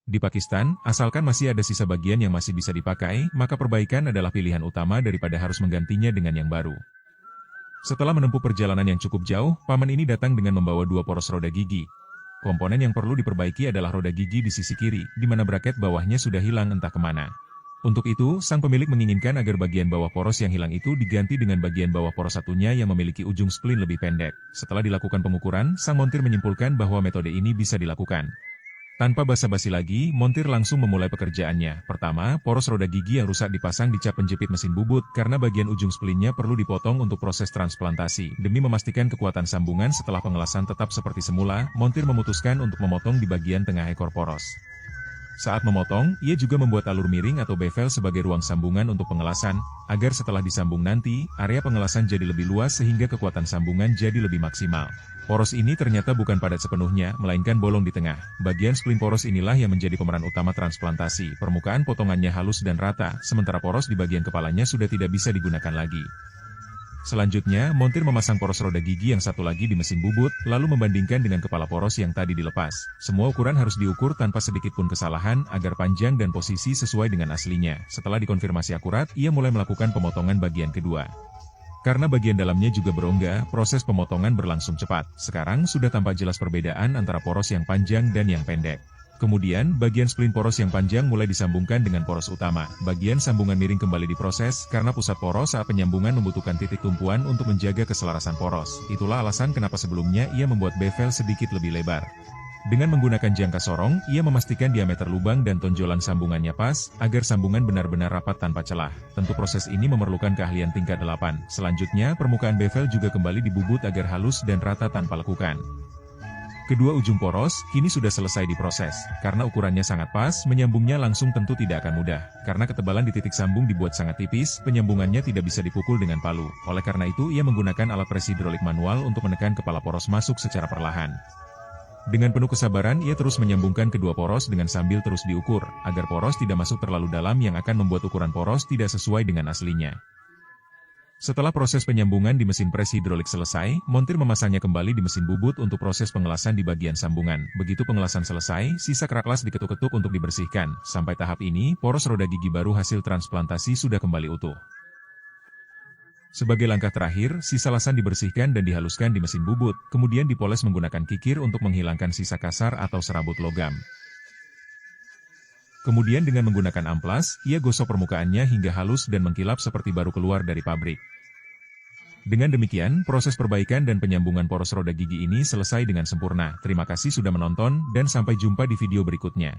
Di Pakistan, asalkan masih ada sisa bagian yang masih bisa dipakai, maka perbaikan adalah pilihan utama daripada harus menggantinya dengan yang baru. Setelah menempuh perjalanan yang cukup jauh, paman ini datang dengan membawa dua poros roda gigi. Komponen yang perlu diperbaiki adalah roda gigi di sisi kiri, di mana braket bawahnya sudah hilang entah kemana. Untuk itu, sang pemilik menginginkan agar bagian bawah poros yang hilang itu diganti dengan bagian bawah poros satunya yang memiliki ujung splin lebih pendek. Setelah dilakukan pengukuran, sang montir menyimpulkan bahwa metode ini bisa dilakukan. Tanpa basa-basi lagi, montir langsung memulai pekerjaannya. Pertama, poros roda gigi yang rusak dipasang di cap penjepit mesin bubut, karena bagian ujung splinnya perlu dipotong untuk proses transplantasi. Demi memastikan kekuatan sambungan setelah pengelasan tetap seperti semula, montir memutuskan untuk memotong di bagian tengah ekor poros. Saat memotong, ia juga membuat alur miring atau bevel sebagai ruang sambungan untuk pengelasan, agar setelah disambung nanti, area pengelasan jadi lebih luas sehingga kekuatan sambungan jadi lebih maksimal. Poros ini ternyata bukan padat sepenuhnya, melainkan bolong di tengah. Bagian splin poros inilah yang menjadi pemeran utama transplantasi. Permukaan potongannya halus dan rata, sementara poros di bagian kepalanya sudah tidak bisa digunakan lagi. Selanjutnya, montir memasang poros roda gigi yang satu lagi di mesin bubut, lalu membandingkan dengan kepala poros yang tadi dilepas. Semua ukuran harus diukur tanpa sedikit pun kesalahan, agar panjang dan posisi sesuai dengan aslinya. Setelah dikonfirmasi akurat, ia mulai melakukan pemotongan bagian kedua. Karena bagian dalamnya juga berongga, proses pemotongan berlangsung cepat. Sekarang sudah tampak jelas perbedaan antara poros yang panjang dan yang pendek. Kemudian, bagian splin poros yang panjang mulai disambungkan dengan poros utama. Bagian sambungan miring kembali diproses, karena pusat poros saat penyambungan membutuhkan titik tumpuan untuk menjaga keselarasan poros. Itulah alasan kenapa sebelumnya ia membuat bevel sedikit lebih lebar. Dengan menggunakan jangka sorong, ia memastikan diameter lubang dan tonjolan sambungannya pas, agar sambungan benar-benar rapat tanpa celah. Tentu proses ini memerlukan keahlian tingkat 8. Selanjutnya, permukaan bevel juga kembali dibubut agar halus dan rata tanpa lekukan. Kedua ujung poros, kini sudah selesai diproses. Karena ukurannya sangat pas, menyambungnya langsung tentu tidak akan mudah. Karena ketebalan di titik sambung dibuat sangat tipis, penyambungannya tidak bisa dipukul dengan palu. Oleh karena itu ia menggunakan alat presi hidrolik manual untuk menekan kepala poros masuk secara perlahan. Dengan penuh kesabaran ia terus menyambungkan kedua poros dengan sambil terus diukur, agar poros tidak masuk terlalu dalam yang akan membuat ukuran poros tidak sesuai dengan aslinya. Setelah proses penyambungan di mesin pres hidrolik selesai, montir memasangnya kembali di mesin bubut untuk proses pengelasan di bagian sambungan. Begitu pengelasan selesai, sisa kerak las diketuk-ketuk untuk dibersihkan. Sampai tahap ini, poros roda gigi baru hasil transplantasi sudah kembali utuh. Sebagai langkah terakhir, sisa lasan dibersihkan dan dihaluskan di mesin bubut, kemudian dipoles menggunakan kikir untuk menghilangkan sisa kasar atau serabut logam. Kemudian dengan menggunakan amplas, ia gosok permukaannya hingga halus dan mengkilap seperti baru keluar dari pabrik. Dengan demikian, proses perbaikan dan penyambungan poros roda gigi ini selesai dengan sempurna. Terima kasih sudah menonton, dan sampai jumpa di video berikutnya.